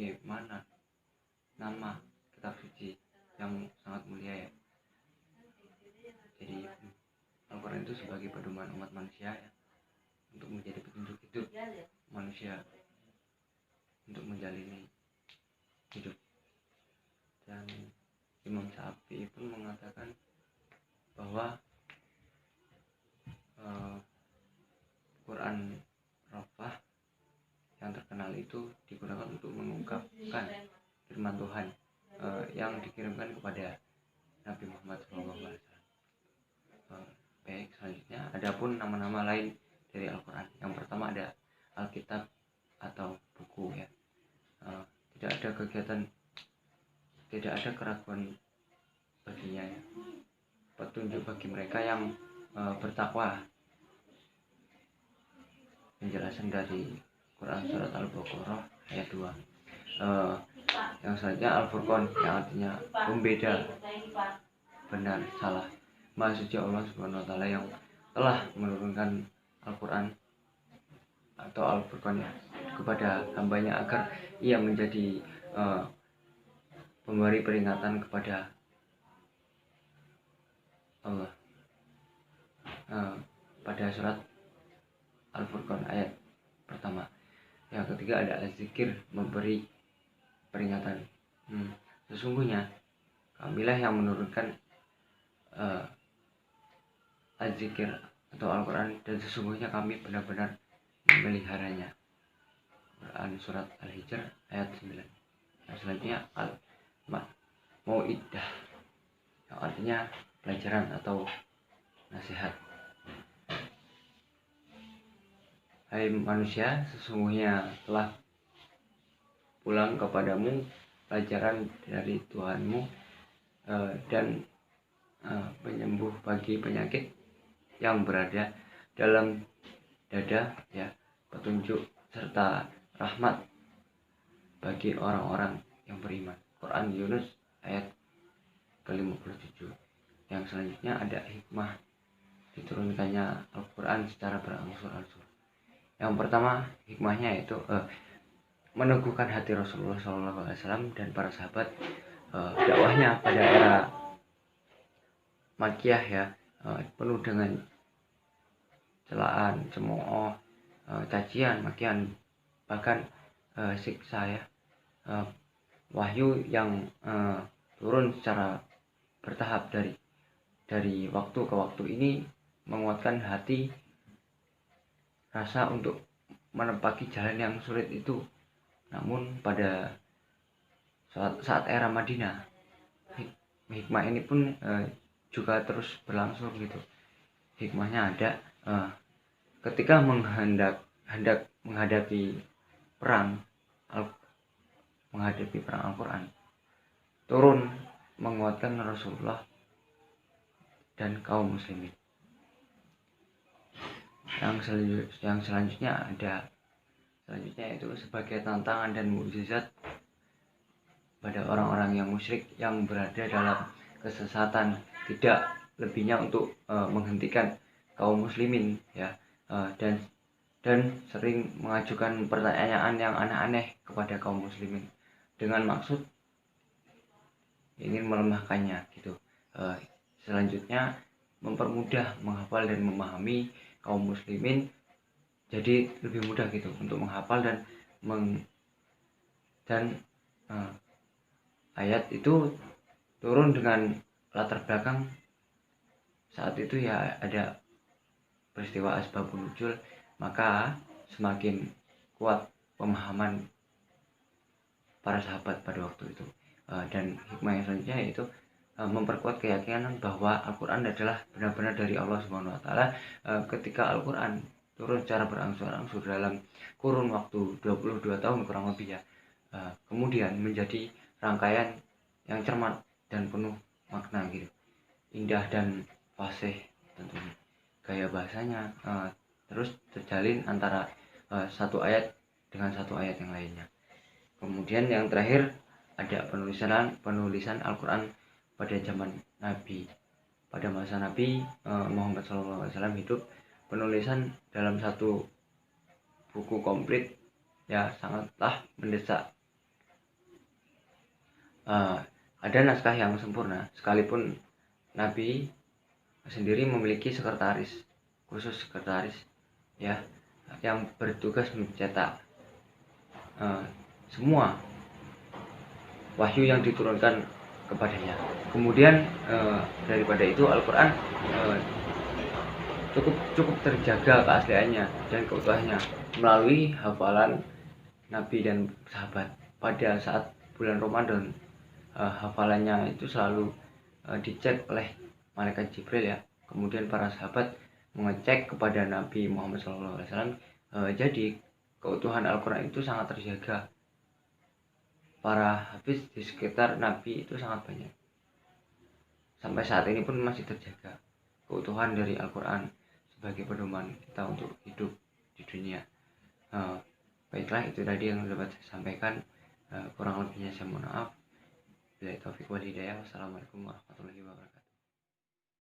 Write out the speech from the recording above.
sebagaimana nama kitab suci yang sangat mulia ya. Jadi Al-Quran itu sebagai pedoman umat manusia ya, untuk menjadi petunjuk hidup manusia untuk menjalani hidup. Dan Imam Syafi'i pun mengatakan bahwa Quran Rafah yang terkenal itu digunakan untuk mengungkapkan firman Tuhan yang dikirimkan kepada Nabi Muhammad SAW. Baik, selanjutnya adapun nama-nama lain dari Al-Quran. Yang pertama ada Alkitab atau buku ya. Tidak ada kegiatan, tidak ada keraguan baginya ya. Petunjuk bagi mereka yang bertakwa. Penjelasan dari Quran surat Al-Baqarah ayat 2. Yang selanjutnya Al-Furqan, yang artinya pembeda benar salah. Maha suci Allah Subhanahu wa taala yang telah menurunkan Al-Quran atau Al-Furqan ya kepada hambanya agar ia menjadi pemberi peringatan kepada Allah. Pada surat Al-Furqan ayat pertama. Yang ketiga ada Az-Zikir, memberi peringatan. Sesungguhnya kamilah yang menurunkan Az-Zikir atau Al-Quran, dan sesungguhnya kami benar-benar memeliharanya. Quran surat Al-Hijr ayat 9. Yang selanjutnya Al-Mau'idah, yang artinya pelajaran atau nasihat. Hai manusia, sesungguhnya telah pulang kepadamu pelajaran dari Tuhanmu dan penyembuh bagi penyakit yang berada dalam dada ya, petunjuk serta rahmat bagi orang-orang yang beriman. Quran Yunus ayat ke-57. Yang selanjutnya ada hikmah diturunkannya Al-Quran secara berangsur-angsur. Yang pertama hikmahnya yaitu meneguhkan hati Rasulullah SAW dan para sahabat. Dakwahnya pada era Makkiyah ya, penuh dengan celaan, cemooh, cacian, makian, bahkan siksa ya. Wahyu yang turun secara bertahap dari waktu ke waktu ini menguatkan hati, rasa untuk menepaki jalan yang sulit itu. Namun pada saat era Madinah, hikmah ini pun juga terus berlangsung gitu. Hikmahnya ada ketika hendak menghadapi perang Al-Quran, turun menguatkan Rasulullah dan kaum muslimin. Yang selanjutnya yaitu sebagai tantangan dan mukjizat pada orang-orang yang musyrik yang berada dalam kesesatan, tidak lebihnya untuk menghentikan kaum muslimin ya, dan sering mengajukan pertanyaan yang aneh-aneh kepada kaum muslimin dengan maksud ingin melemahkannya gitu. Selanjutnya mempermudah menghafal dan memahami kaum muslimin, jadi lebih mudah gitu untuk menghafal dan ayat itu turun dengan latar belakang saat itu ya ada peristiwa asbabun nuzul, maka semakin kuat pemahaman para sahabat pada waktu itu. Dan hikmah yang selanjutnya yaitu memperkuat keyakinan bahwa Al-Quran adalah benar-benar dari Allah Subhanahu wa taala. Ketika Al-Quran turun secara berangsur-angsur dalam kurun waktu 22 tahun kurang lebih ya, kemudian menjadi rangkaian yang cermat dan penuh makna gitu, indah dan fasih tentunya. Gaya bahasanya terus terjalin antara satu ayat dengan satu ayat yang lainnya. Kemudian yang terakhir ada penulisan Al-Quran pada zaman Nabi. Pada masa Nabi Muhammad SAW hidup, penulisan dalam satu buku komplit ya sangatlah mendesak ada naskah yang sempurna, sekalipun Nabi sendiri memiliki sekretaris khusus, ya, yang bertugas mencetak semua wahyu yang diturunkan kepadanya. Kemudian daripada itu Al-Quran cukup terjaga keasliannya dan keutuhannya melalui hafalan Nabi dan sahabat. Pada saat bulan Ramadan, hafalannya itu selalu dicek oleh malaikat Jibril, ya. Kemudian para sahabat mengecek kepada Nabi Muhammad SAW. Jadi keutuhan Al-Quran itu sangat terjaga. Para hafiz di sekitar Nabi itu sangat banyak. Sampai saat ini pun masih terjaga keutuhan dari Al-Quran sebagai pedoman kita untuk hidup di dunia. Baiklah, itu tadi yang dapat saya sampaikan. Kurang lebihnya saya mohon maaf. Bila taufik wal hidayah. Wassalamualaikum warahmatullahi wabarakatuh.